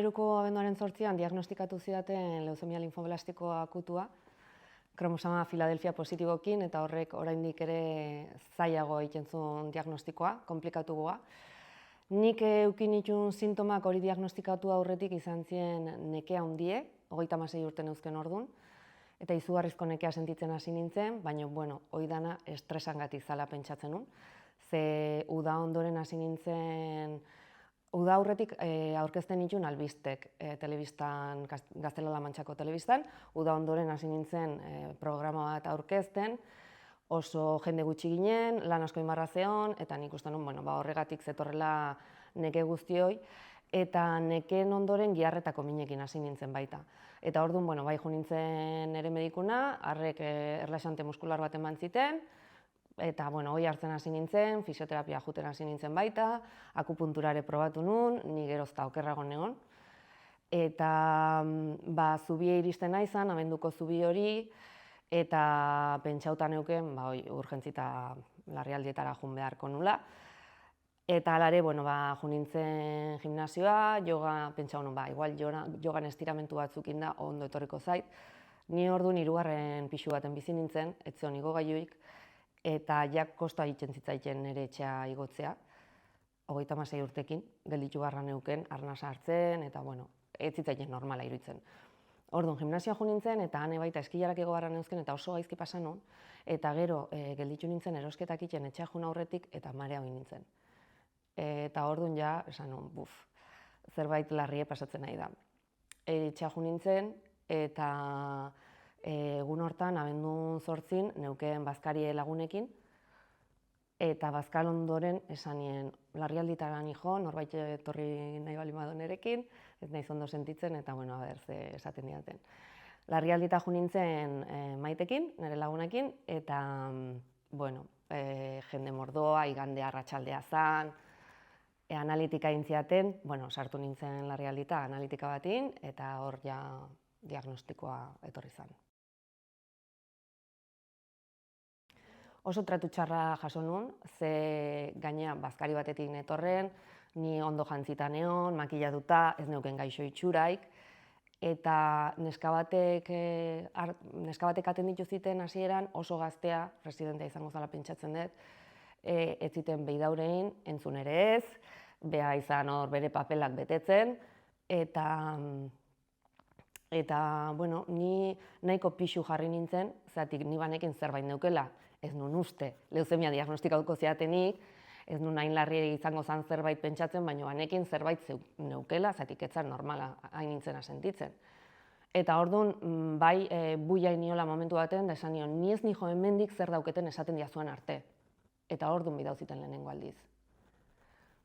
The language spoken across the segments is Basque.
2013ko abenduaren 8an diagnostikatu zidaten leuzemia linfoblastikoa akutua, kromosoma Filadelfia positibokin, eta horrek oraindik ere zailago egiten zuen diagnostikoa, komplikatuagoa. Nik eukin nituen sintomak hori diagnostikatu aurretik izan ziren nekea handie, 36 urte neuzken ordun, eta izugarrizko nekea sentitzen hasi nintzen, baina, hori dana estresangatik zala pentsatzen nun. Ze uda ondoren hasi nintzen, uda aurretik aurkezten nituen albistek telebistan, Gaztela-La Mantxako telebistan, uda ondoren hasi nintzen programa bat aurkezten, oso jende gutxi ginen, lan asko inbarra zeon, eta nik uste nun, horregatik zetorrela neke guztioi, eta nekeen ondoren giharretako minekin hasi nintzen baita. Eta orduan, bai jo nintzen ere medikuna, harrek erlaxante muskular bat eman ziten, eta hori hartzen hasi nintzen, fisioterapia juten hasi nintzen baita, akupunturare probatu nun, ni gerozta okerrago negon. Eta zubie iristen naizan, abenduko zubi hori, eta pentsauta neuken, urgentzita larrialdietara jun beharko nula. Eta alare, jo nintzen gimnasioa, yoga, pentsau nun, igual yogan estiramentu batzukin da, ondo etorriko zait. Ni orduan 3. pixu baten bizi nintzen, ez zion igogailuik, eta jak kosta egiten zitzaiten nire etxea igotzea, 36 urtekin, gelditu barra neuken, arnasa hartzen, eta ez zitzaiten normala iruditzen. Orduan, gimnasioa jo nintzen, eta hane baita eskilarak igo barra neuzken, eta oso gaizki pasan nun, eta gero gelditu nintzen erosketak iten etxea jun aurretik, eta marea hoi nintzen. Eta orduan ja, esan nun, zerbait larrie pasatzen nahi da. Etxea jun nintzen, eta egun hortan, abendun 8 neuken bazkarie lagunekin, eta bazkal ondoren esan nien larrialditara nijo, norbait etorri nahi bali badu nerekin, ez naiz ondo sentitzen, eta ze esaten didaten. Larrialdita jo nintzen Maitekin, nire lagunekin, eta jende mordoa, igande arratsaldea zan, analitika egin zidaten, sartu nintzen larrialdita analitika batin, eta hor ja diagnostikoa etorri zan. Oso tratu txarra jaso nun, ze gainea bazkari batetik netorren, ni ondo jantzita neon, makillatuta, ez neuken gaixo itxuraik, eta neska batek atenditu ziten hasieran oso gaztea, presidentea izango zala pentsatzen dut, ez ziten beidaurein, entzun ere ez, beha izan hor bere papelak betetzen, eta ni nahiko pixu jarri nintzen, zeratik ni banekin zerbait neukela, ez nun uste, leuzemia diagnostikatuko zidatenik, ez nun hain larri izango zan zerbait pentsatzen, baina banekin zerbait neukela, zeratik ez zan normala hain nintzena sentitzen. Eta orduan, buia iniola momentu baten, da esan nion, ni ez nijo hemendik zer dauketen esaten diazuan arte. Eta orduan bidauziten lehenengo aldiz.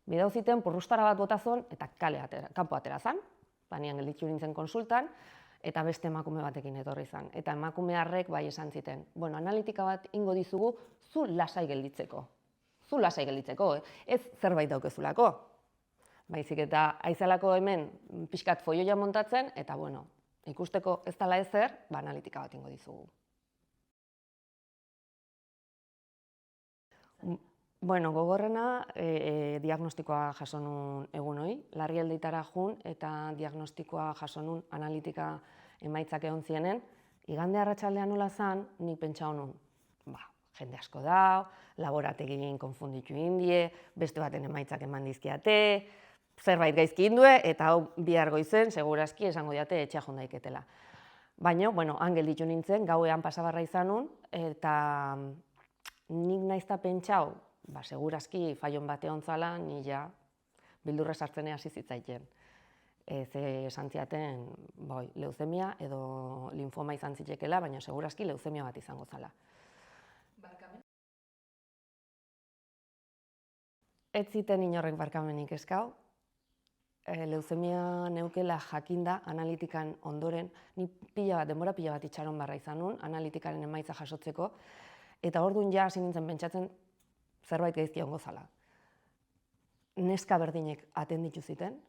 Bidauziten purrustara bat botazon, eta kanpo atera zan, nian gelditzu nintzen konsultan, eta beste emakume batekin etorri zan. Eta emakume harrek bai esan ziten, analitika bat ingo dizugu, zu lasai gelditzeko. Zu lasai gelditzeko, ez zerbait daukezulako. Baizik eta aizalako hemen pixkat foioia montatzen, eta ikusteko ez dala ezer, analitika bat ingo dizugu. Gogorrena diagnostikoa jaso nun egun hori, larrialdietara jun eta diagnostikoa jaso nun analitika emaitzak egon zienen. Igande arratsaldean nola zan, nik pentsau nun, jende asko dau, laborategin konfunditu indie, beste baten emaitzak eman dizkiate, zerbait gaizki indue, eta hau bihar goizen, segurazki esango diate etxea jondaiketela. Baina, han gelditu nintzen, gauean pasabarra izan nun, eta nik naizta pentsau, segurazki faion bate ontzala, ni ja bildurra sartzen hasi zitzaiten. Ze esan ziaten leuzemia edo linfoma izan zitekela, baina segurazki leuzemia bat izango zala. Ez ziten inorrek barkamenik eskau. Leuzemia neukela jakinda analitikan ondoren, ni denbora pila bat itxaron barra izan nun, analitikaren emaitza jasotzeko, eta orduan ja hasi nintzen pentsatzen zerbait gaizki egongo zala. Neska berdinek atenditu ziten,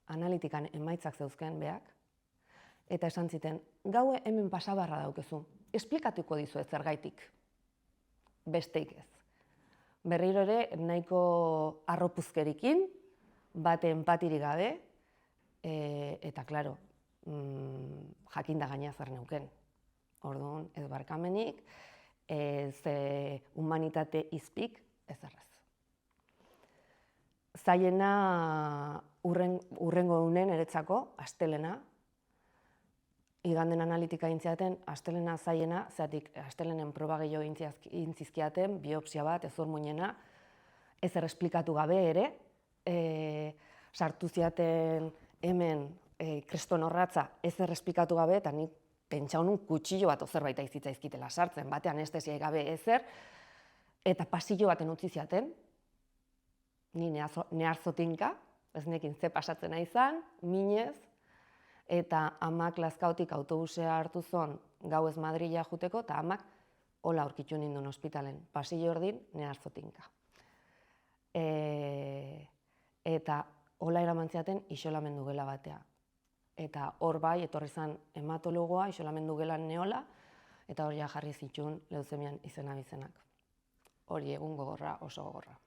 analitikan emaitzak zeuzken beak, eta esan ziten, gaue hemen pasabarra daukezu, esplikatuko dizuet zergaitik, besteik ez. Berriro ere, nahiko arropuzkerikin, bate empatirik gabe, eta, klaro, jakinda gaina zer neuken. Orduan, ez barkamenik, ez humanitate izpik, ez errez. Zaiena urrengo egunen eretzako, astelena, iganden analitika intziaten, astelena zaiena, zeatik astelenen proba gehiago intzizkiaten, biopsia bat, ez hormuinena, ez esplikatu gabe ere, sartu ziaten hemen kriston horratza ez esplikatu gabe, eta nik pentsa honun kutsillo bat zerbait aizitzaizkitela sartzen, bate anestesiai gabe ezer, eta pasillo baten utzi ziaten, ni neharzotinka, ez nekin ze pasatzen izan, minez, eta amak Lazkaotik autobusea hartu zon gauez Madrila juteko, eta amak hola aurkitu ninduen ospitalen, pasillo ordin neharzotinka. Eta hola eraman ziaten isolamendu gela batea. Eta hor bai, etorri zen hematologoa, isolamendu gelan neola, eta hori jarri zituen leuzemian izena bizenak. Hori egun gogorra, oso gogorra.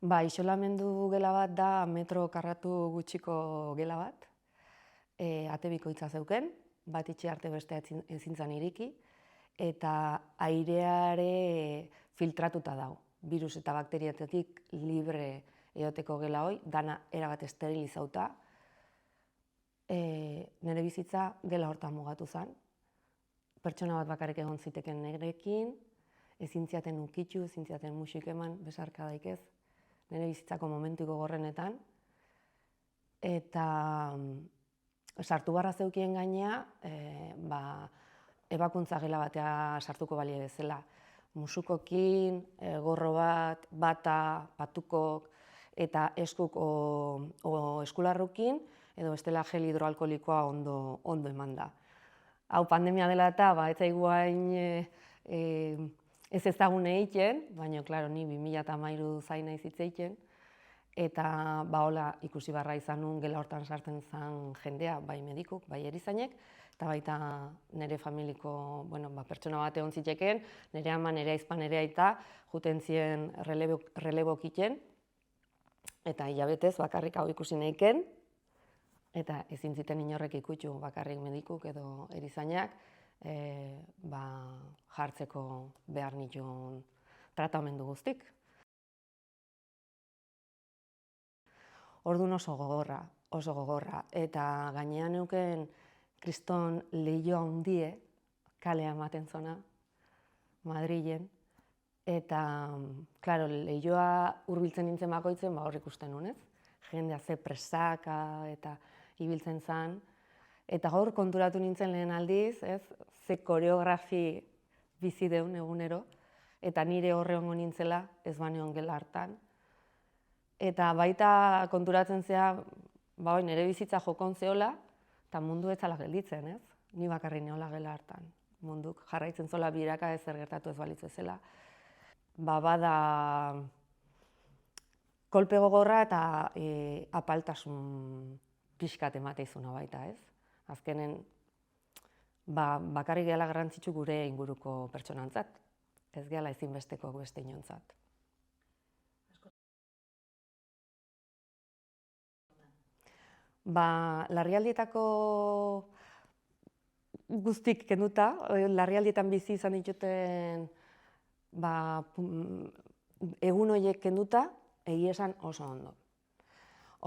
Ba, isolamendu gela bat da metro karratu gutxiko gela bat. Ate bikoitza zeuken, bat itxe arte bestea ezin zan iriki, eta aireare filtratuta dago. Virus eta bakteriatetik libre eoteko gela hoi, dana erabat esterilizauta. Nire bizitza gela hortan mugatu zen. Pertsona bat bakarrik egon ziteken nerekin, ezin ziaten ukitu, ezin ziaten musik eman, besarka daikez, nire bizitzako momentu gogorrenetan. Eta sartu barra zeukien gainea, ebakuntza gela batea sartuko balie bezala. Musukokin, gorro bat, bata, patukok, eta eskuk o eskularrukin, edo bestela gel hidroalkoholikoa ondo eman da. Hau pandemia dela eta, ez zaigu hain ez ezagun egiten, baina, klaro, ni 2013 zaina izitzeiten, eta hola ikusi barra izan nuen gela hortan sartzen zen jendea, bai medikuk, bai erizainek, eta baita nire familiko pertsona bat egon zitekeen, nire ama, nire aizpa, nire aita, juten ziren relebok iten, eta hilabetez bakarrik hau ikusi nahiken, eta ezin ziten inorrek ikutu bakarrik medikuk edo erizainak, jartzeko behar nituen tratamendu guztik. Orduan oso gogorra, eta gainean neuken kriston lehioa hundie, kalea ematen zona, Madrilen, eta, klaro, lehioa hurbiltzen nintzen bakoitzen, hor ikusten nuen, jendea ze presaka eta ibiltzen zen, eta gaur konturatu nintzen lehen aldiz, ze koreografi bizi deun egunero, eta nire horre hongo nintzela ez baneon gela hartan. Eta baita konturatzen zea, nire bizitza jokon zehola, eta mundu ez zala gelditzen, ez? Ni bakarri neola gela hartan. Munduk jarraitzen zola biraka ez gertatu ez balitzu ezela. Bada kolpe gogorra eta apaltasun pixkat emateizuna baita, ez? Azkenen, bakarrik gehala garrantzitsu gure inguruko pertsonantzat. Ez gehala ezinbesteko beste inontzat. Larrialdietako guztik kenduta, larrialdietan bizi izan dituten egun horiek kenduta, egia esan oso ondo.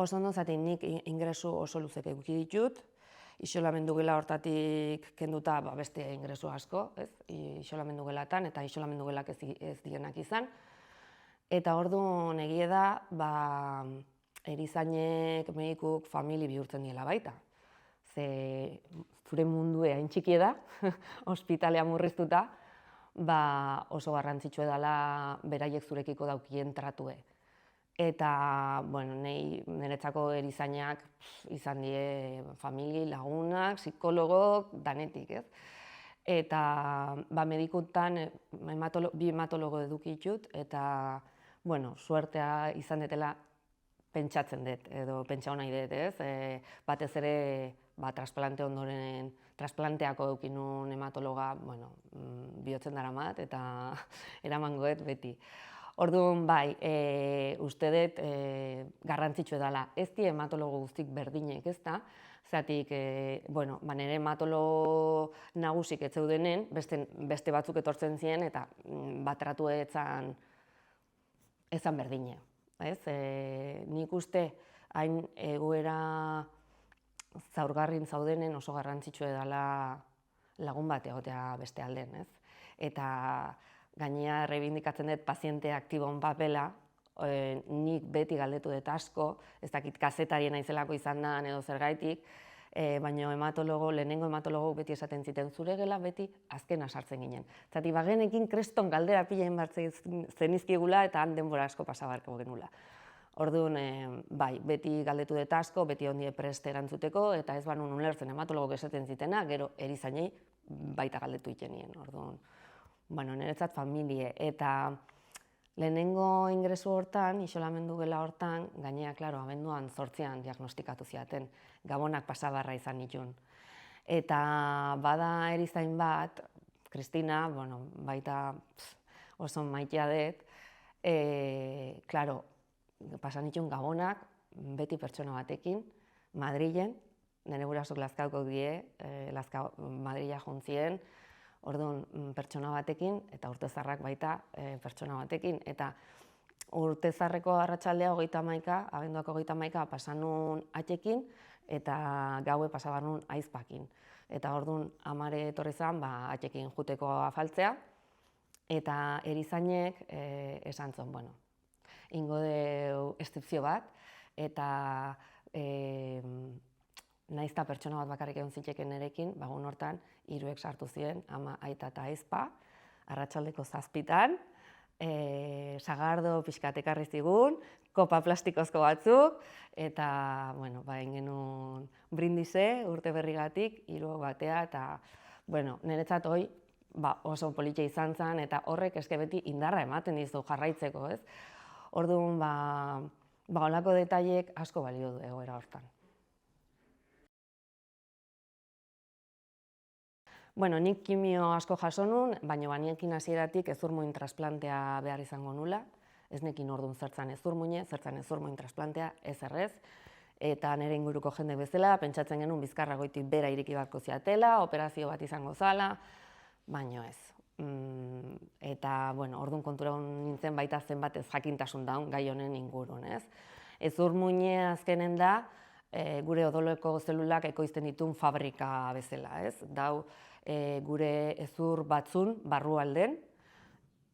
Oso ondo zaten nik ingresu oso luzek eduki ditut, isolamendu gela hortatik kenduta beste ingresu asko, isolamendu gelatan eta isolamendu gelak ez dienak izan. Eta orduan egia da, erizainek, medikuk, famili bihurtzen diela baita. Ze zure mundue hain txiki da, ospitalea murriztuta, oso garrantzitsua dela beraiek zurekiko daukien tratue. Eta, niretzako erizainak izan die famili, lagunak, psikologok, danetik, ez? Eta medikutan bi hematologo edukitut, eta, suertea izan detela pentsatzen dut, edo pentsa nahi dut, ez? Batez ere, transplante ondoren, transplanteako eukinun hematologa, bihotzen daramat, eta eramangoet beti. Orduan, bai, uste dut garrantzitsu edala. Ez di hematologo guztik berdinek, ez da? Zatik, nire hematologo nagusik ez zeudenen, beste batzuk etortzen ziren eta batratu ezan berdine. Nik uste hain egoera zaurgarrin zaudenen oso garrantzitsu edala lagun bat egotea beste alden, ez? Eta gainea errebindikatzen dut paziente aktibon papela, nik beti galdetu dut asko, ez dakit kazetarien naizelako izan da edo zergaitik, baina lehenengo hematologo beti esaten ziten zure gela beti azkena sartzen ginen. Zati bagenekin kreston galdera pila inbartzen zenizkigula eta han denbora asko pasabarko genula. Orduan, bai, beti galdetu dut asko, beti ondie preste erantzuteko, eta ez banun ulertzen hematologok esaten zitena, gero erizainei baita galdetu itenien. Orduan, niretzat familie. Eta lehenengo ingresu hortan, isolamendu gela hortan, gainea, klaro, abenduan 8an diagnostikatu ziaten, gabonak pasabarra izan nituen. Eta bada erizain bat, Kristina, baita oso maitea dut, klaro, pasan nituen gabonak, beti pertsona batekin, Madrilen, nire gurasok Lazkaoko die, Madrila jontzien, orduan pertsona batekin, eta urtezarrak baita pertsona batekin. Eta urtezarreko arratsaldea 31, abenduako 31, pasan nun atxekin, eta gaue pasabar nun aizpakin. Eta orduan amare etorri zen, atxekin juteko afaltzea, eta erizainek esan zuen, ingo deu estripzio bat, eta naizta pertsona bat bakarrik egon zitekeen nerekin, bagun hortan, 3 sartu ziren, ama, aita eta aizpa, arratsaldeko 7an, sagardo pixkat ekarri zigun, kopa plastikozko batzuk, eta, egin genuen brindise urte berrigatik, 3 batea, eta, niretzat hoi oso politia izan zen, eta horrek eske beti indarra ematen dizu jarraitzeko, ez? Orduan, holako detaileek asko balio du egoera hortan. Nik kimio asko jaso nun, baina baniekin hasieratik ezurmuin transplantea behar izango nula. Ez nekin orduan zertzan ezurmuine, zertzan ezurmuin transplantea, ez errez. Eta nire inguruko jende bezala, pentsatzen genuen bizkarra goitik bera iriki barko ziatela, operazio bat izango zala, baina ez. Eta, orduan kontura nintzen baita zenbat ez jakintasun daun gai honen ingurun, ez? Ezurmuine azkenen da, gure odoleko zelulak ekoizten ditun fabrika bezala, ez? Dau, gure ezur batzun barrualden,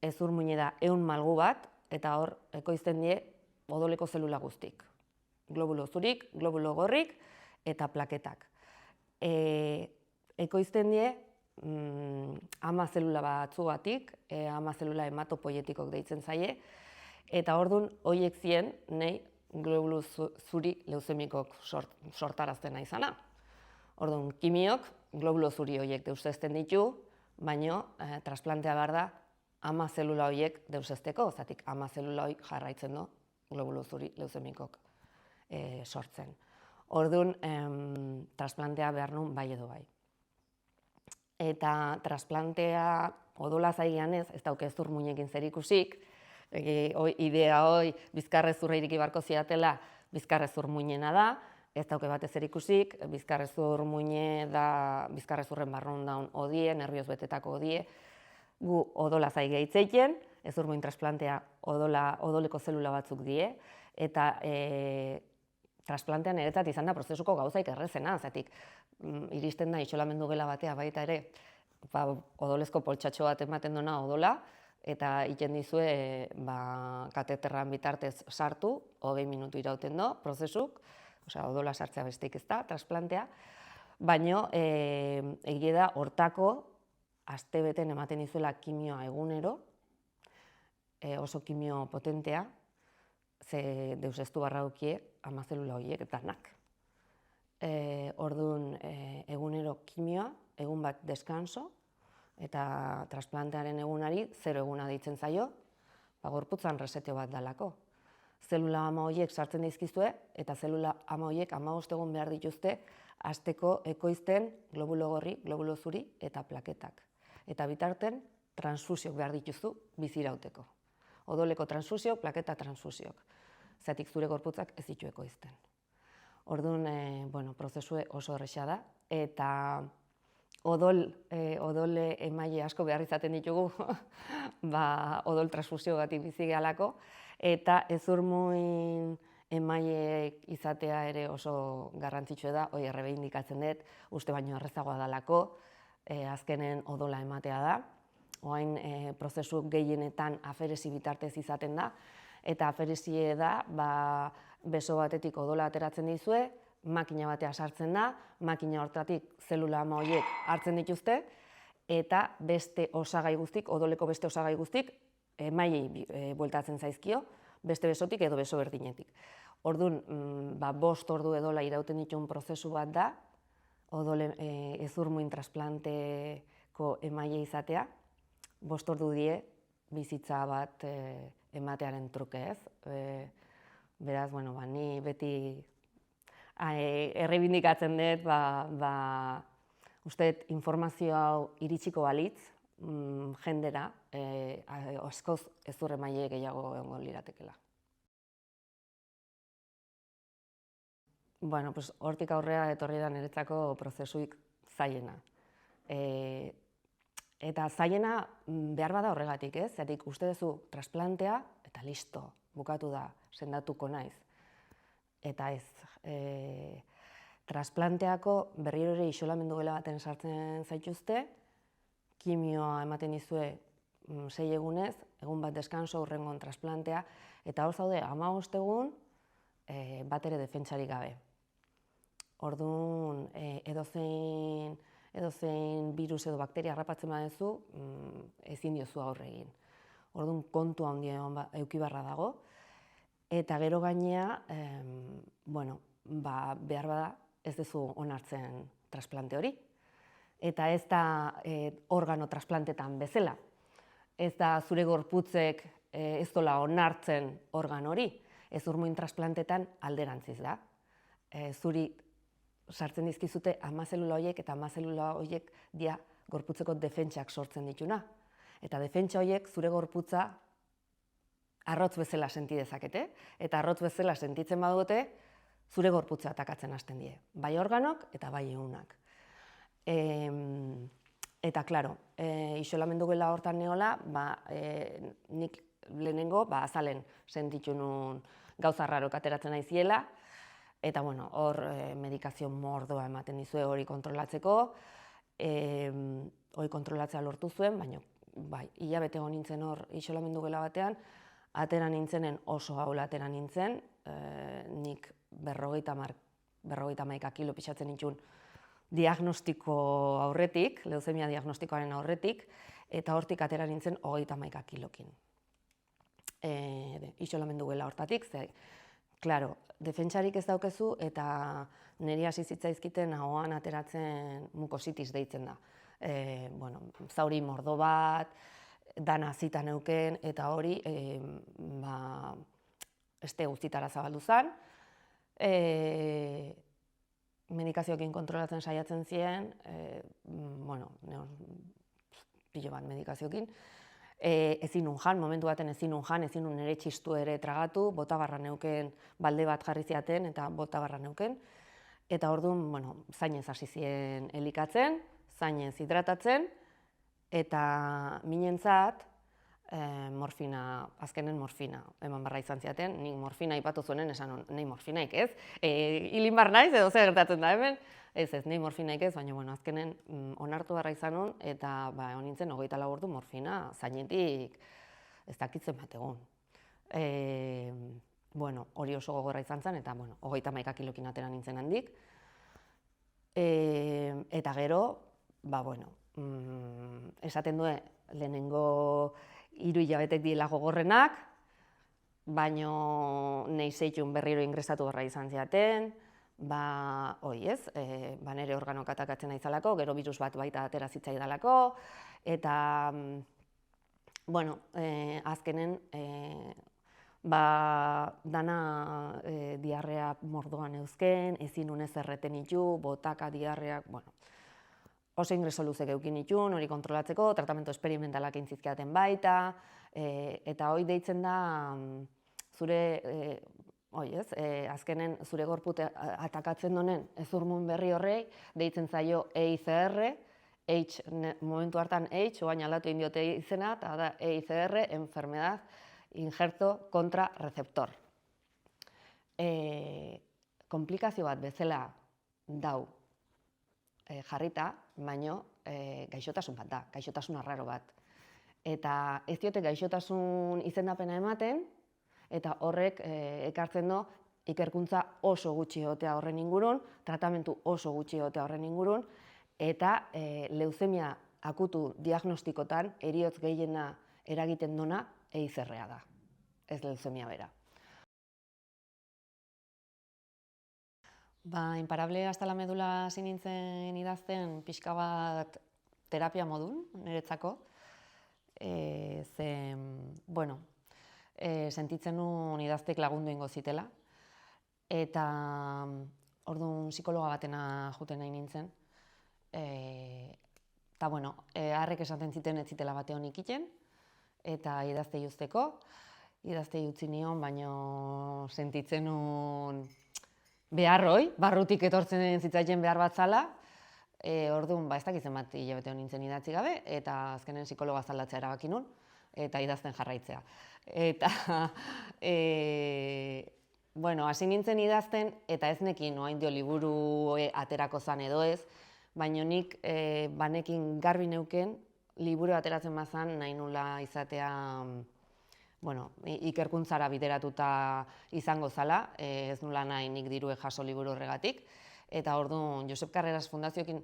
ezurmuine da 100 malgu bat, eta hor ekoizten die odoleko zelula guztik. Globulo zurik, globulo gorrik eta plaketak. Ekoizten die ama zelula batzugatik, ama zelula hematopoietikok deitzen zaie, eta orduan horiek zien nahi globulo zuri leuzemikok sortarazten nahi zana. Orduan, kimiok globulo zuri horiek deusezten ditu, baina transplantea behar da ama zelula horiek deusezteko, zatik ama zelula horiek jarraitzen du globulo zuri leuzemikok sortzen. Orduan, transplantea behar nun bai edo bai. Eta transplantea odola zailean ez dauke ezurmuinekin zerikusik, idea hoi bizkarrezurra iriki barko ziatela bizkarrezurmuinena da, ez dauke batez erikusik, bizkarrezurmuine da bizkarrezurren barrun daun odie, nervioz betetako odie, gu odola zaile hitzeiten, ezurmuin transplantea odoleko zelula batzuk die, eta transplantean niretzat izan da prozesuko gauzaik errezena, zatik iristen da isolamendu gela batea baita ere, odolezko poltsatxo bat ematen duna odola, eta iten dizue kateterran bitartez sartu, 20 minutu irauten do, prozesuk, odola sartzea besteik ez da, transplantea, baina egia da hortako astebeten ematen dizuela kimioa egunero, oso kimio potentea, ze deuseztu barra dukie ama zelula horiek danak. Orduan egunero kimioa, egun bat deskanso, eta transplantearen egunari 0 eguna deitzen zaio, gorputzan resetio bat dalako. Zelula ama horiek sartzen dizkizue, eta zelula ama horiek 15 egun behar dituzte hasteko ekoizten globulo gorri, globulo zuri eta plaketak. Eta bitarten transfusiok behar dituzu bizirauteko. Odoleko transfusiok, plaketa transfusiok. Zatik zure gorputzak ez ditu ekoizten. Orduan, prozesu oso erresa da, eta odol emaile asko behar izaten ditugu, odol transfusio batik bizi gehalako, eta hezurmuin emaileek izatea ere oso garrantzitsua da, hori errebeindikatzen dut, uste baino errezagoa dalako, azkenen odola ematea da. Oain prozesu gehienetan aferesi bitartez izaten da, eta aferesie da, beso batetik odola ateratzen dizue, makina batea sartzen da, makina hortatik zelula ama horiek hartzen dituzte, eta beste osagai guztik, odoleko beste osagai guztik, emailei bueltatzen zaizkio, beste besotik edo beso berdinetik. Orduan, 5 ordu edola irauten dituen prozesu bat da, hezurmuin trasplanteko emaile izatea, 5 ordu die bizitza bat ematearen truke ez. Beraz, ni beti errebindikatzen dut, uste dut informazio hau iritsiko balitz, jendera, askoz hezur emaile gehiago egongo liratekeela. Hortik aurrera etorri da niretzako prozesuik zailena. Eta zailena behar bada horregatik, ez? Zergatik uste duzu trasplantea eta listo, bukatu da, sendatuko naiz. Eta ez, trasplanteako berriro ere isolamendu gela baten sartzen zaituzte, kimioa ematen dizue 6 egunez, egun bat deskanso hurrengon trasplantea, eta hor zaude 15 egun bat ere defentsarik gabe. Orduan, edozein virus edo bakteria harrapatzen baduzu, ezin diozu aurre egin. Orduan, kontu handia eduki beharra dago, eta gero gainea, behar bada ez duzu onartzen trasplante hori. Eta ez da organo trasplantetan bezala. Ez da zure gorputzek ez dola onartzen organo hori. Hezurmuin trasplantetan alderantziz da. Zuri sartzen dizkizute ama zelula horiek, eta ama zelula horiek dia gorputzeko defentsak sortzen dituna. Eta defentsa horiek zure gorputza arrotz bezala senti dezakete, eta arrotz bezala sentitzen badute zure gorputza atakatzen hasten die. Bai organok eta bai ehunak. Eta, klaro, isolamendu gela hortan neola, nik lehenengo azalen sentitu nun gauza rarok ateratzen naiziela, eta, hor medikazio mordoa ematen dizue hori kontrolatzeko, hori kontrolatzea lortu zuen, baina, hilabete egon nintzen hor isolamendu gela batean, atera nintzenen oso gaula atera nintzen, nik 50 kilo pixatzen nituen diagnostiko aurretik, leuzemia diagnostikoaren aurretik, eta hortik atera nintzen 31 kilokin. Isolamendu gela hortatik, klaro, defentsarik ez daukezu eta niri hasi zitzaizkiten ahoan ateratzen mukositis deitzen da. Zauri mordo bat, dana zita neuken, eta hori este guztitara zabaldu zen. Medikazioekin kontrolatzen saiatzen ziren, pilo bat medikazioekin. Ezin nun jan, momentu baten ezin nun jan, ezin nun nire txistu ere tragatu, botabarra neuken, balde bat jarri ziaten eta botabarra neuken. Eta orduan, zainez hasi ziren elikatzen, zainez hidratatzen, eta minentzat azkenen morfina eman barra izan ziaten, nik morfina ipatu zuenen esan nahi morfinaik ez, hilin bar naiz edo zer gertatzen da hemen, ez nahi morfinaik ez, baina azkenen onartu barra izan nun, eta egon nintzen 24 ordu morfina zainetik ez dakitzen bat egun. Hori oso gogorra izan zen, eta 31 kilokin atera nintzen handik. Eta gero, esaten du lehenengo 3 hilabetek diela gogorrenak, baino nahi zeitun berriro ingresatu barra izan ziaten, nire organok atakatzen naizalako, gero virus bat baita atera zitzaidalako, eta, azkenen, dana diarrea mordoan euzken, ezin unez erreten ditu, botaka diarreak, oso ingreso luzek eukin itun, hori kontrolatzeko, tratamentu esperimentalak intzizkiaten baita, Eta hoi deitzen da zure, azkenen zure gorput atakatzen donen ezurmun berri horrei, deitzen zaio EICR, momentu hartan oain aldatu indiote izena, eta da EICR, enfermedad injerto kontra receptor. Komplikazio bat bezala dau jarrita, baino gaixotasun bat da, gaixotasun arraro bat. Eta ez diote gaixotasun izendapena ematen, eta horrek ekartzen du ikerkuntza oso gutxi egotea horren ingurun, tratamentu oso gutxi egotea horren ingurun, eta leuzemia akutu diagnostikotan heriotz gehiena eragiten dona EICR-a da, ez leuzemia bera. Imparable hasta la medula hasi nintzen idazten pixka bat terapia modun, niretzako. Sentitzen nuen idaztek lagundu ingo zitela. Eta orduan psikologa batena juten nahi nintzen. Eta harrek esaten ziten ez zitela bate honik iten, eta idazte usteko. Idazte utzi nion, baino sentitzen nuen beharroi, barrutik etortzen zitzaien behar bat zala. Orduan, ez dakitzen bat hilabete hon nintzen idatzi gabe, eta azkenen psikologa zaldatzea erabaki nun, eta idazten jarraitzea. Eta, hasi nintzen idazten, eta ez nekin oain dio liburu aterako zan edo ez, baina nik banekin garbi neuken, liburu ateratzen bazan nahi nula izatea ikerkuntzara bideratuta izango zala, ez nula nahi nik dirue jaso liburu horregatik, eta orduan Josep Carreras Fundazioekin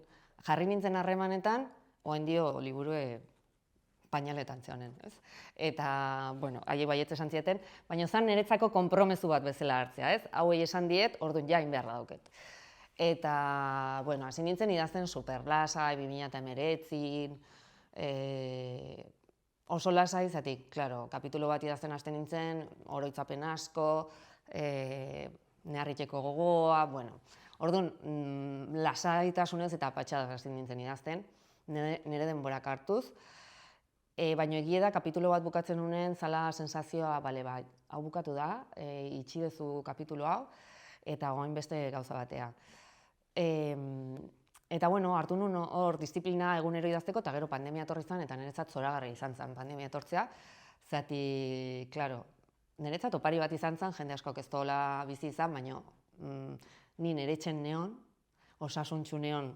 jarri nintzen harremanetan, oain dio liburue painaletan zehonen, ez? Eta, haiek baietz esan zieten, baina zan niretzako konpromezu bat bezala hartzea, ez? Hauei esan diet, orduan jain behar dauket. Eta, hasi nintzen idazten superlasai, 2019, oso lasai, zatik, klaro, kapitulo bat idazten hasten nintzen, oroitzapen asko, neharriteko gogoa, orduan, lasaitasunez eta patxadaz hasten nintzen idazten, nire denborak hartuz, baina egia da, kapitulo bat bukatzen nunen, zala sensazioa, hau bukatu da, itxi dezu kapitulo hau, eta goain beste gauza batea. Eta hartu nun hor disiplina egunero idazteko, eta gero pandemia etorri zen, eta niretzat zoragarri izan zen pandemia etortzea, zati, klaro, niretzat opari bat izan zen, jende askok ez dola bizi izan, baina ni niretzen neon, osasuntxu neon,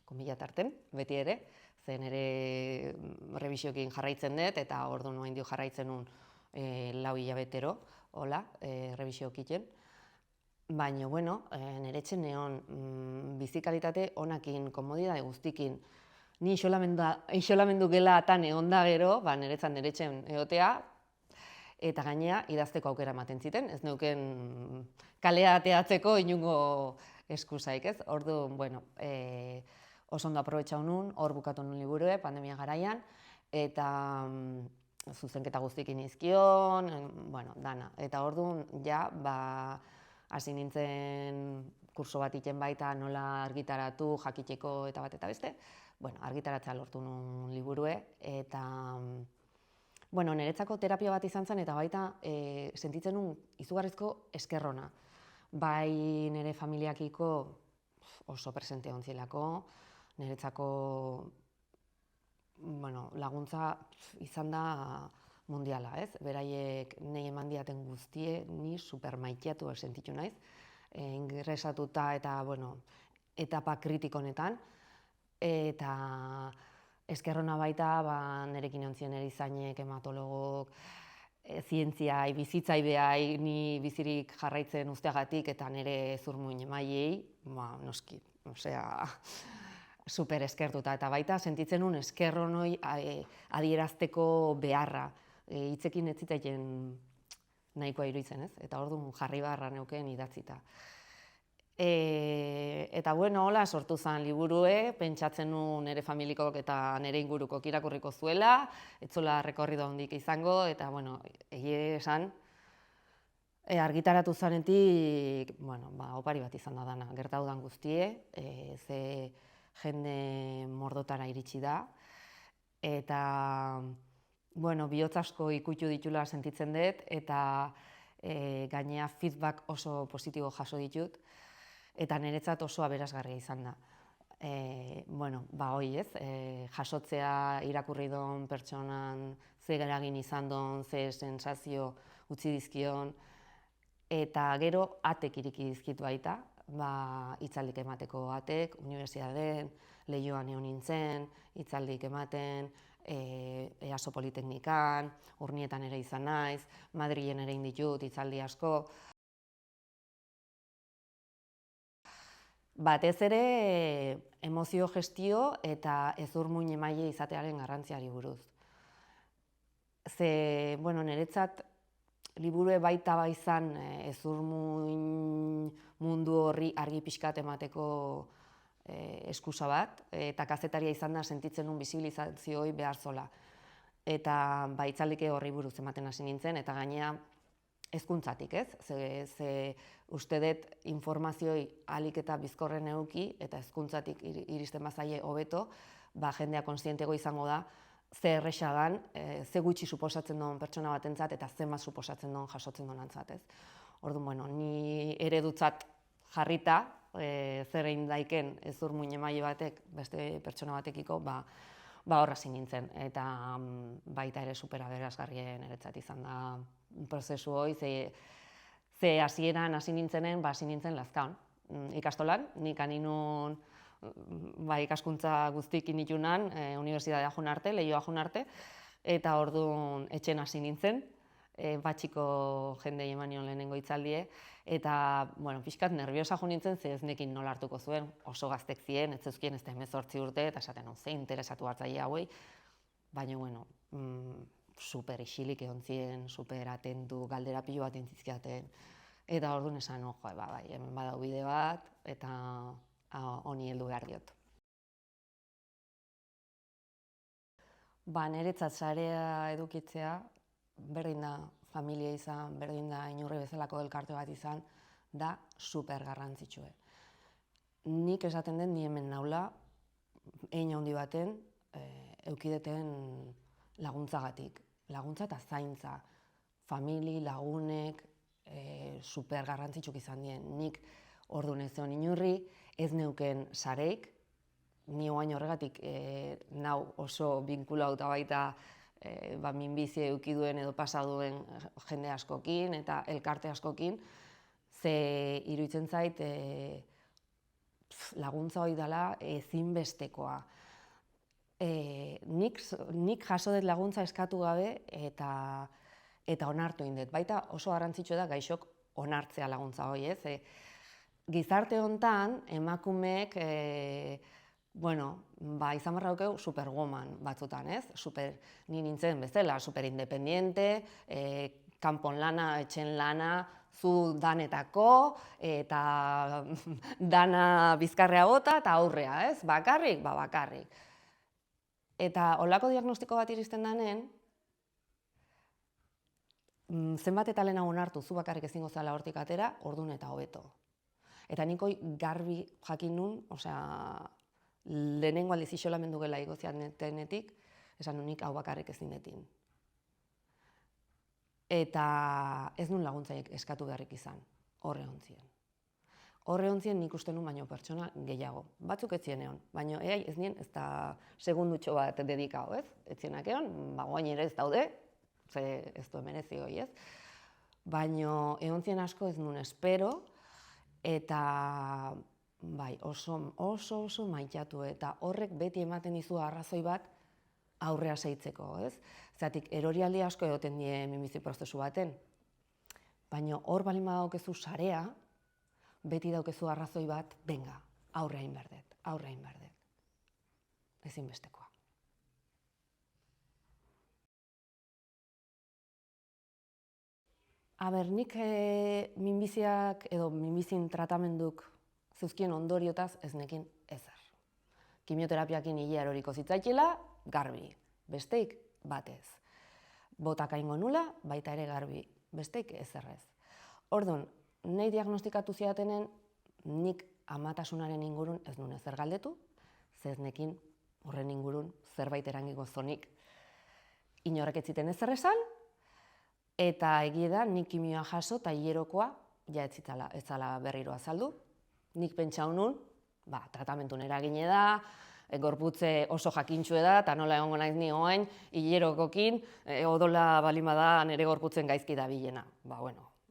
komila tarten, beti ere, ze nire revisioekin jarraitzen dut, eta orduan noain dio jarraitzen nun 4 hilabetero, hola, revisioekiten. Baina, niretzen neon bizikalitate honakin, komodidade guztikin, ni isolamendu gela atan egon da gero, niretzen egotea, eta gainea idazteko aukera ematen ziten, ez neuken kalea ateatzeko inungo eskusaik, ez? Orduan, oso ondo aprobetxau nun, hor bukatu nun liburue, pandemia garaian, eta zuzenketa guztikin izkion, dana. Eta orduan, hasi nintzen kurso bat iten baita nola argitaratu, jakiteko eta bat eta beste, argitaratzea lortu nun liburue, eta niretzako terapia bat izan zen, eta baita sentitzen nun izugarrizko eskerrona. Bai nire familiakiko oso presente ontzielako, niretzako laguntza izan da mundiala, ez? Beraiek nahi eman diaten guztie, ni supermaiteatu sentitu naiz, ingresatuta eta, etapa kritikonetan, eta eskerrona baita, nirekin ontzien erizainek, hematologok, zientziai, bizitzaibeai, ni bizirik jarraitzen usteagatik eta nire zurmuin emaiei, noski, super eskertuta, eta baita sentitzen nun eskerronoi adierazteko beharra, hitzekin ez zitaien nahikoa iruditzen, ez? Eta orduan jarri beharra neuken idatzita. Eta hola sortu zen liburue, pentsatzen nun nire familikok eta nire ingurukok irakurriko zuela, etzola rekorrido handik izango, eta egie esan, argitaratu zanetik, opari bat izan da dana, gertaudan guztie, ze jende mordotara iritsi da, eta bihotz asko ikutu ditula sentitzen dut, eta gainea feedback oso positibo jaso ditut, eta niretzat oso aberasgarria izan da. Hoi ez, jasotzea irakurri don pertsonan ze eragin izan don, ze sensazio utzi dizkion, eta gero atek iriki dizkit baita, hitzaldik emateko atek, unibertsitateen, Leioan egon nintzen, hitzaldik ematen, EASO Politeknikan, Urnietan ere izan naiz, Madrilen ere inditut hitzaldi asko. Batez ere emozio gestio eta hezurmuin emaile izatearen garrantziari buruz. Ze, niretzat liburue baita izan hezurmuin mundu horri argi pixkat emateko eskusa bat, eta kazetaria izan da sentitzen nun bisibilizazio hori behar zola. Eta hitzaldike horri buruz ematen hasi nintzen, eta gainea hezkuntzatik, ez? Ze uste dut informazioi ahalik eta bizkorren eduki, eta hezkuntzatik iristen bazaie hobeto, jendea kontzientego izango da, ze erresa dan, ze gutxi suposatzen duen pertsona batentzat, eta ze mas suposatzen duen jasotzen duenantzat, ez? Orduan, ni eredutzat jarrita, zer egin daiken hezurmuin emaile batek beste pertsona batekiko, horra hasi nintzen, eta baita ere superaberasgarria niretzat izan da prozesu hori, ze hasieran hasi nintzenen, hasi nintzen Lazkaon, ikastolan, nik aninun ikaskuntza guztik initunan, unibertsitatea joan arte, Leioa joan arte, eta orduan etxen hasi nintzen, batxiko jendei eman nion lehenengo hitzaldie, eta pixkat nerviosa jo nintzen, ze ez nekin nola hartuko zuen, oso gaztek ziren, ez zeuzkien ez da 18 urte, eta esaten ze interesatu hartzaile hauei, baina, super isilik egon ziren, super atentu, galdera pilo bat entzizkiaten, eta orduan esan, hemen badau bide bat, eta honi heldu behar diot. Niretzat sarea edukitzea, berdin da familia izan, berdin da Inurri bezalako elkarte bat izan, da super garrantzitsue. Nik esaten den ni hemen naula, hein handi baten, eukideten laguntzagatik. Laguntza eta zaintza, famili, lagunek, super garrantzitsuk izan dien. Nik orduan ez zeon Inurri, ez neuken sareik, ni oain horregatik nau oso binkulauta baita minbizi eukiduen edo pasaduen jende askokin eta elkarte askokin, ze iruditzen zait laguntza hori dela ezinbestekoa. Nik jaso dut laguntza eskatu gabe eta onartu egin dut. Baita oso garrantzitsua da gaixok onartzea laguntza hori, ez? Gizarte hontan emakumeek izan barra dukeu superwoman batzutan, ez? Ni nintzen bezala, superindependiente, kanpon lana, etxen lana, zu danetako, eta dana bizkarrea bota eta aurrea, ez? Bakarrik, bakarrik. Eta holako diagnostiko bat iristen denean, zenbat eta lehenago onartu zu bakarrik ezingo zela hortik atera, ordun eta hobeto. Eta nik garbi jakin nun, lehenengo aldiz isolamendu gela igozianetenetik, esan nik hau bakarrik ezin detin. Eta ez nun laguntzaik eskatu beharrik izan, horre hontzien. Horre hontzien nik uste nun baino pertsona gehiago. Batzuk etzien egon, baina ez nien ez da segundutxo bat dedikau, ez? Etzienak egon, guain ere ez daude, ze ez du emerezi hoi, ez? Baina egontzien asko ez nun espero, eta oso maitatu, eta horrek beti ematen dizu arrazoi bat aurrea seitzeko, ez? Zeratik, erorialdi asko egoten die minbizi prozesu baten, baina hor balin badaukezu sarea, beti daukezu arrazoi bat, benga, aurrea egin behar dut. Ezinbestekoa. Nik minbiziak edo minbizin tratamenduk zeuzkien ondoriotaz ez nekin ezer. Kimioterapiakin hilea eroriko zitzaikela, garbi. Besteik, batez. Botak aingo nula, baita ere garbi. Besteik ezerrez. Orduan, nahi diagnostikatu zidatenen, nik amatasunaren ingurun ez nuen ezer galdetu, ze ez nekin horren ingurun zerbait erangiko zonik. inorrek ez ziten ezer esan, eta egia da, nik kimioa jaso eta hilerokoa ja ez zala berriro azaldu. Nik pentsau nun, tratamentu eragine da, gorputze oso jakintxue da, eta nola egongo naiz ni oain, hilerokokin, odola balin bada nire gorputzen gaizki da bilena.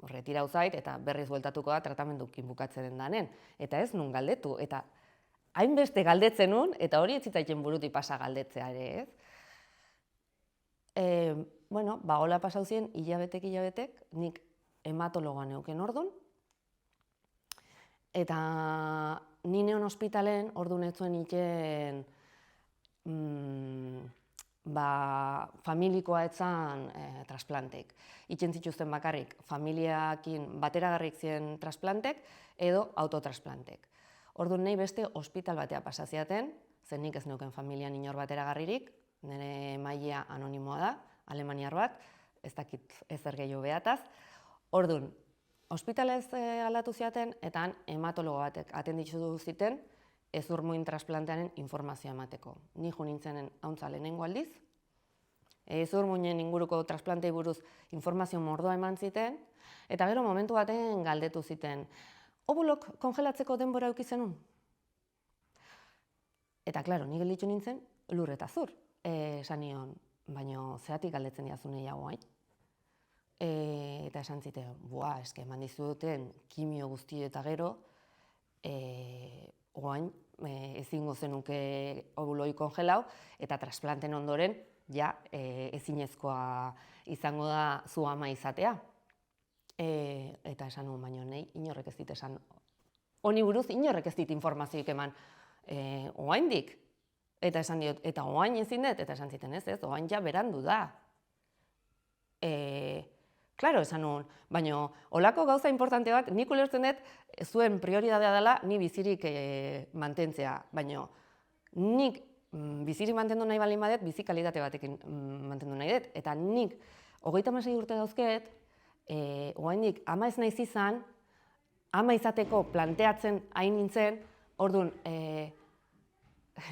Retirau zait, eta berriz bueltatuko da tratamendukin bukatzen danen. Eta ez nun galdetu, eta hainbeste galdetzen nun, eta hori ez zitzaiten burutik pasa galdetzea ere, ez? Hola pasau ziren, hilabetek, nik hematologoan neuken ordun, eta ni neon ospitalen ordun ez zuen iten familikoa etzan trasplantek. Itzen zituzten bakarrik familiakin bateragarrik ziren trasplantek edo autotrasplantek. Orduan nahi beste ospital batea pasaziaten, zen nik ez neuken familian inor bateragarririk, nire maila anonimoa da, alemaniar bat, ez dakit ezer gehiago behataz. Orduan, ospitalez aldatu ziaten, eta han hematologo batek atenditu ziten ezurmuin trasplantearen informazioa emateko. Ni jo nintzenen hauntza lehenengo aldiz, ezurmuinen inguruko trasplantei buruz informazio mordoa eman ziten, eta gero momentu baten galdetu ziten, obulok kongelatzeko denbora eduki zenun? Eta, klaro, ni gelditu nintzen lur eta zur. Esan nion, baina zeatik galdetzen diazu nahiago hain? Eta esan ziten, eske eman dizuten kimio guzti eta gero, oain ezingo zenuke obuloi kongelau, eta trasplanten ondoren, ja, ezinezkoa izango da zu ama izatea. Eta esan nuen, baina nahi inorrek ez dit esan, honi buruz inorrek ez dit informazioik eman oaindik. Eta esan diot, eta oain ezin dut, eta esan ziten ez, oain ja berandu da. Klaro, esan nuen, baina holako gauza importante bat, nik ulertzen dut zuen prioridadea dela ni bizirik mantentzea, baina nik bizirik mantendu nahi balin badet, bizi kalitate batekin mantendu nahi dut. Eta nik 36 urte dauzket, oaindik ama ez naiz izan, ama izateko planteatzen hain nintzen, orduan,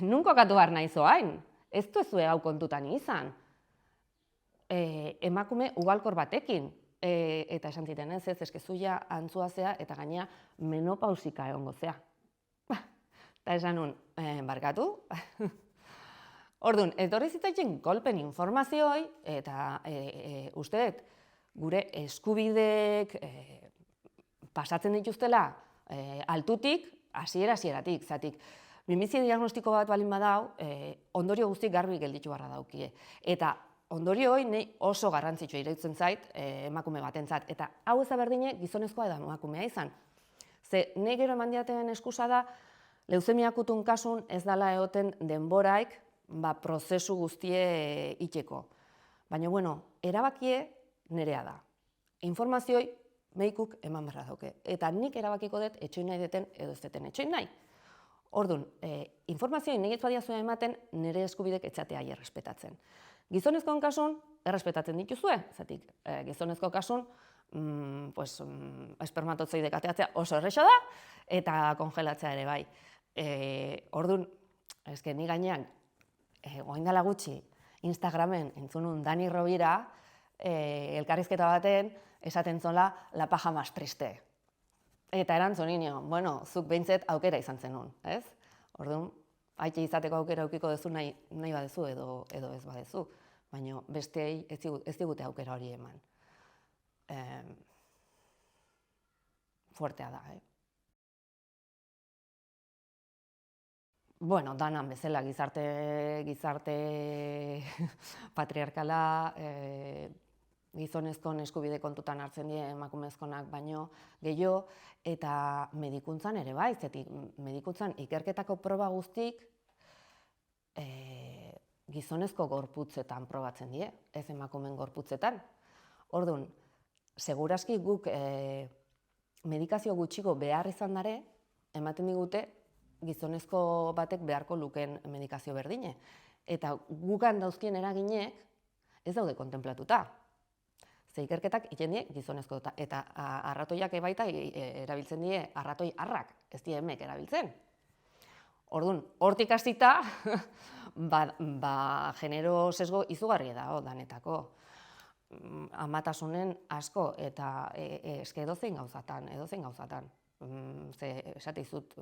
nun kokatu behar naiz oain, ez duzue hau kontutan izan. Emakume ugalkor batekin, eta esan ziten ez, eske zuia antzua zea, eta gaina menopausika egongo zea. Eta esan nun, barkatu. Orduan, etorri zitzaiten kolpen informazioi, eta uste dut, gure eskubideek pasatzen dituztela altutik, hasieratik, zatik. Minbizi diagnostiko bat balin badau, ondorio guztik garbi gelditu barra daukie. Eta ondorio hori nahi oso garrantzitsua iruditzen zait emakume batentzat. Eta hau ez da berdine gizonezkoa edo emakumea izan. Ze nahi gero eman diaten eskusa da, leuzemia akutun kasun ez dala egoten denboraik prozesu guztie itxeko. Baina, erabakie nerea da. Informazioi medikuk eman beharra dauke. Eta nik erabakiko dut etxoin nahi deten edo ez deten etxoin nahi. Orduan, informazioi nahi ez badiazua ematen nire eskubidek etxatea errespetatzen. Gizonezkoen kasun, errespetatzen dituzue. Zatik, gizonezko kasun, espermatotzoidek ateatzea oso erresa da, eta kongelatzea ere bai. Orduan, eske ni gainean, orain dela gutxi, Instagramen entzunun Dani Rovira, elkarrizketa baten, esaten zola, la paja más triste. Eta erantzun nion, zuk behintzet aukera izan zenun, ez? Orduan, haite izateko aukera aukiko duzu nahi badezu edo ez badezu, baina besteei ez digute aukera hori eman. Fuertea da, danan bezala gizarte patriarkala, gizonezkon eskubide kontutan hartzen die emakumezkonak baino gehiago, eta medikuntzan ere bai, zetik medikuntzan ikerketako proba guztik gizonezko gorputzetan probatzen die, ez emakumeen gorputzetan. Orduan, seguraski guk medikazio gutxiko behar izan dare, ematen digute gizonezko batek beharko lukeen medikazio berdine. Eta gukan dauzkien eraginek ez daude kontemplatuta. Ze ikerketak egiten die gizonezko eta arratoiak baita erabiltzen die arratoi arrak, ez die emek erabiltzen. Orduan, hortik hasita, genero sesgo izugarria dago danetako. Amatasunen asko eta eske edozein gauzatan. Ze esate dizut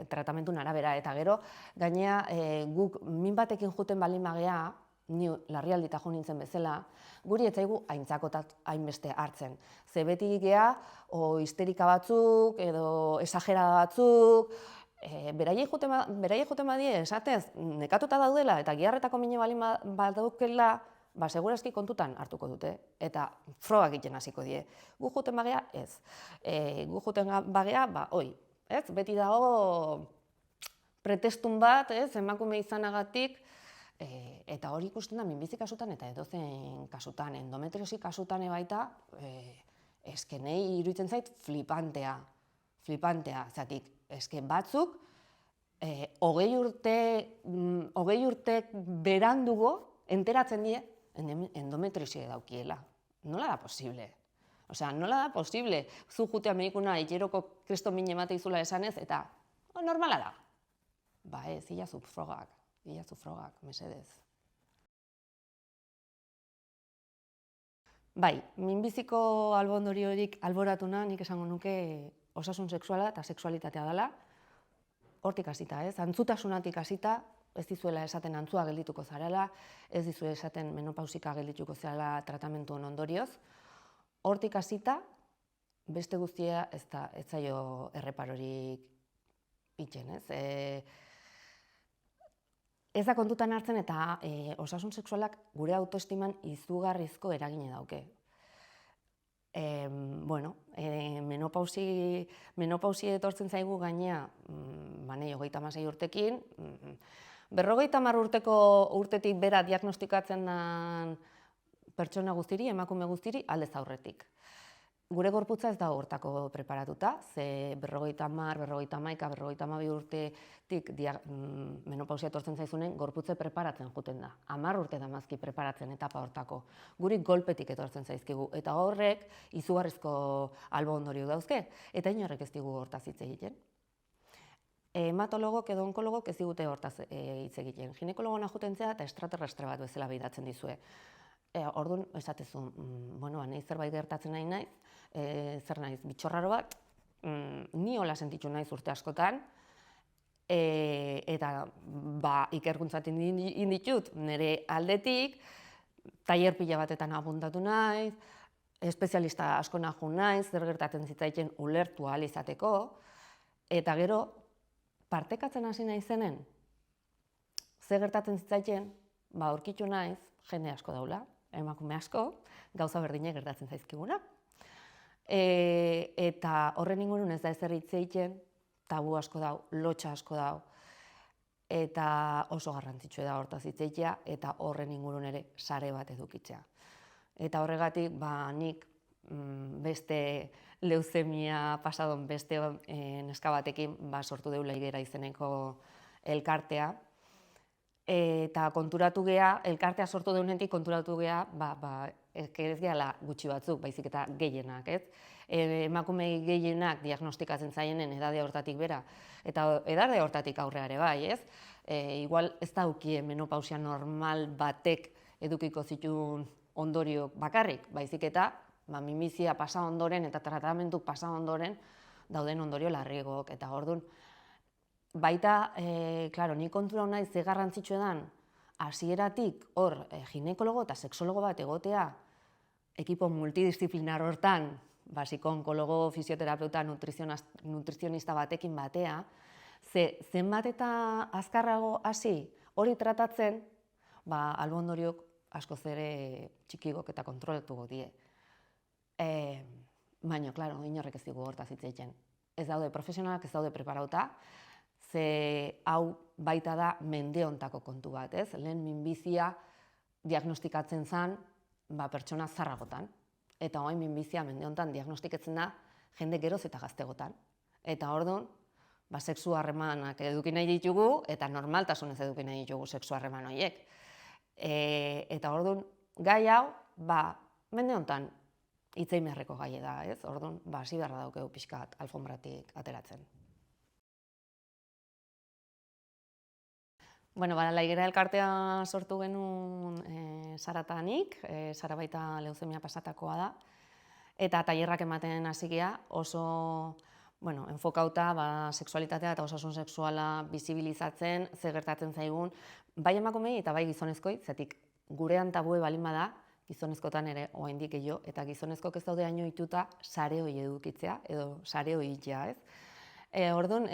tratamendu arabera eta gero gainea guk min batekin joeten baldin bagea, ni larrialdita jo nintzen bezala, guri ez zaigu aintzakotat hainbeste hartzen. Ze beti gea o histerika batzuk edo esagerada batzuk, beraiek joten badie esatez nekatuta daudela eta giharretako mine baldin badaukela, segurazki kontutan hartuko dute, eta frogak egiten hasiko die. Gu joten bagea, ez. Gu joten bagea, ez, beti dago pretestun bat, ez, emakume izanagatik, eta hori ikusten da minbizi kasutan eta edozein kasutan, endometriosi kasutan baita, eske nahi iruditzen zait flipantea, zatik, eske batzuk, 20 urte berandugo enteratzen die endometriosi daukiela. Nola da posible? Osea, nola da posible? Zu jutea medikuna hileroko kriston min emate izula esanez, eta normala da. Ba ez, ilazu frogak, mesedez. Bai, minbiziko albondoriorik alboratuna nik esango nuke osasun sexuala eta sexualitatea dela. Hortik hasita, ez? Antzutasunatik hasita, ez dizuela esaten antzua geldituko zarela, ez dizuela esaten menopausika geldituko zarela tratamentuen ondorioz. Hortik hasita, beste guztia ez zaio erreparorik itxen, ez? Ez da kontutan hartzen eta osasun sexualak gure autoestiman izugarrizko eragine dauke. Menopausi etortzen zaigu gainea, nahi 36 urtekin, 50 urtetik bera diagnostikatzen den pertsona guztiri, emakume guztiri, aldez aurretik. Gure gorputza ez da hortako preparatuta, ze 50, 51, 52 urtetik menopausia etortzen zaizunen gorputze preparatzen juten da. 10 urte damazki preparatzen etapa hortako. Guri golpetik etortzen zaizkigu, eta horrek izugarrizko albo ondorio dauzke, eta inorrek ez digu hortaz hitz egiten. Hematologok edo onkologok ez digute hortaz hitz egiten. Ginekologona joten zea eta extraterrestre bat bezala bidatzen dizue. Orduan, esatezu, nahi zerbait gertatzen nahi naiz, zer naiz, bitxorraro bat, ni hola sentitzu naiz urte askotan, eta ikerkuntzatik inditut nire aldetik, tailer pila batetan apuntatu naiz, espezialista asko nahu naiz, zer gertatzen zitzaiten ulertu ahal izateko, eta gero, partekatzen hasi naizenen, zer gertatzen zitzaiten, aurkitu naiz, jende asko daula, emakume asko, gauza berdinak gertatzen zaizkiguna. Eta horren ingurun ez da ezer hitz egiten, tabu asko dau, lotxa asko dau, eta oso garrantzitsua da hortaz hitz egitea, eta horren ingurun ere sare bat edukitzea. Eta horregatik, nik beste leuzemia pasadon beste neska batekin sortu deula Igera izeneko elkartea, eta konturatu geha, elkartea sortu deunetik konturatu geha, ez gehala gutxi batzuk, baizik eta gehienak, ez? Emakume gehienak diagnostikatzen zaienen edade hortatik bera, eta edade hortatik aurreare bai, ez? Igual ez daukie menopausia normal batek edukiko zituen ondorio bakarrik, baizik eta minbizia pasa ondoren eta tratamentu pasa ondoren dauden ondorio larriagok, eta orduan, baita, ni kontura nahi ze garrantzitsua edan, hasieratik hor ginekologo eta sexologo bat egotea, ekipo multidisziplinar hortan, basiko onkologo, fisioterapeuta, nutrizionista batekin batea, zenbat eta azkarrago hasi hori tratatzen, albondoriok askoz ere txikigok eta kontrolatuko die. Baina, klaro, inorrek ez digu hortaz hitz egiten. Ez daude profesionalak, ez daude preparauta, ze hau baita da mende hontako kontu bat, ez? Lehen minbizia diagnostikatzen zen pertsona zarragotan. Eta orain minbizia mende hontan diagnostikatzen da jende geroz eta gaztegotan. Eta orduan, sexu harremanak eduki nahi ditugu, eta normaltasunez eduki nahi ditugu sexu harreman horiek. Eta orduan, gai hau, mende hontan hitz egin beharreko gai da, ez? Orduan, hasi beharra daukegu pixkat alfonbratik ateratzen. Bueno, laigera elkartea sortu genuen Sara eta nik, Sara baita leuzemia pasatakoa da, eta tailerrak ematen hasi gea oso enfokauta sexualitatea eta osasun sexuala bizibilizatzen, ze gertatzen zaigun, bai emakumei eta bai gizonezkoi, zetik gurean tabue balin bada, gizonezkotan ere oraindik gehiago, eta gizonezkoak ez daude haino ohituta sare hori edukitzea, edo sare hori itea, ez? Orduan,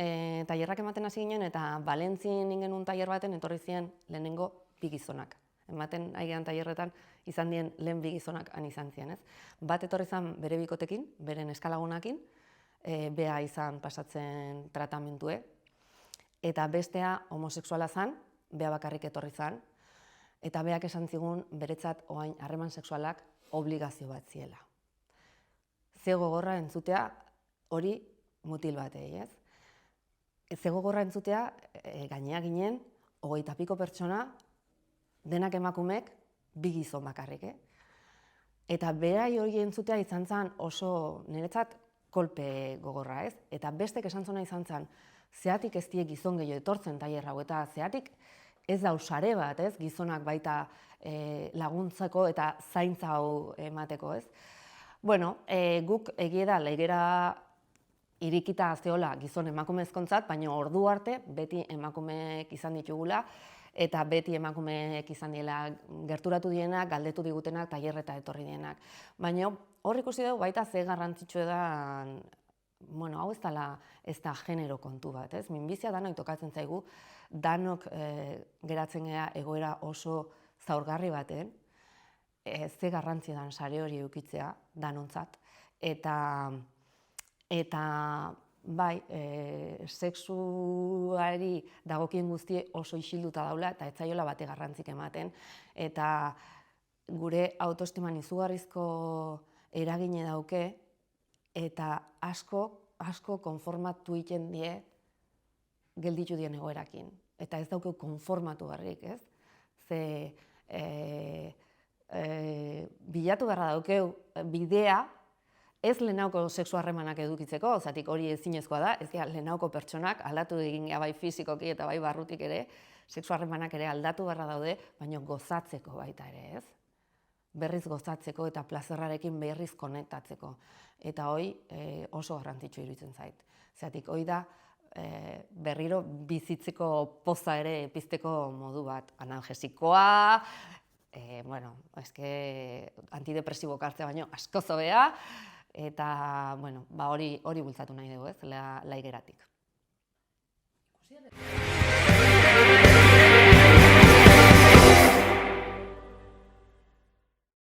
tailerrak ematen hasi ginen, eta Valentzien genuen tailer baten etorri ziren lehenengo bi gizonak. Ematen aigean tailerretan izan dien lehen bi gizonak han izan ziren, ez? Bat etorri zen bere bikotekin, beren eskalagunakin, bea izan pasatzen tratamentue, eta bestea homosexuala zen, bea bakarrik etorri zen, eta beak esan zigun beretzat orain harreman sexualak obligazio bat ziela. Ze gogorra entzutea hori mutil batei, ez? Ze gogorra entzutea, gainea ginen, 20 piko pertsona, denak emakumek, bi gizon bakarrik, Eta berai hori entzutea izan zen oso niretzat kolpe gogorra, ez? Eta bestek esan zona izan zen, zeatik ez die gizon gehiago etortzen tailer hau, eta zeatik ez da sare bat, ez? Gizonak baita laguntzeko eta zaintza hau emateko, ez? Bueno, guk egie da laigera irikita zeola gizon emakumezkontzat, baina ordu arte beti emakumeek izan ditugula, eta beti emakumeek izan diela gerturatu dienak, galdetu digutenak, tailerreta etorri dienak. Baina hor ikusi dugu baita ze garrantzitsu da, hau ez da genero kontu bat, ez? Minbizia danok tokatzen zaigu, danok geratzen gea egoera oso zaurgarri baten, ze garrantzia dan sare hori edukitzea danontzat, eta bai, sexuari dagokien guztie oso isilduta daula eta ez zaiola bate garrantzik ematen, eta gure autoestiman izugarrizko eragine dauke, eta asko konformatu egiten die gelditu dien egoerakin. Eta ez dauke konformatu garrik, ez? Ze bilatu beharra daukeu bidea, ez lehenauko sexu harremanak edukitzeko, zatik hori ezinezkoa da, ez dira lehenauko pertsonak aldatu egin bai fizikoki eta bai barrutik ere, sexu harremanak ere aldatu beharra daude, baina gozatzeko baita ere, ez? Berriz gozatzeko eta plazerrarekin berriz konektatzeko. Eta hoi oso garrantzitsu iruditzen zait. Zatik hoi da berriro bizitzeko poza ere pizteko modu bat. Analgesikoa, antidepresibo hartzea baino askoz hobea, eta hori bultzatu nahi dugu, ez, laigeratik.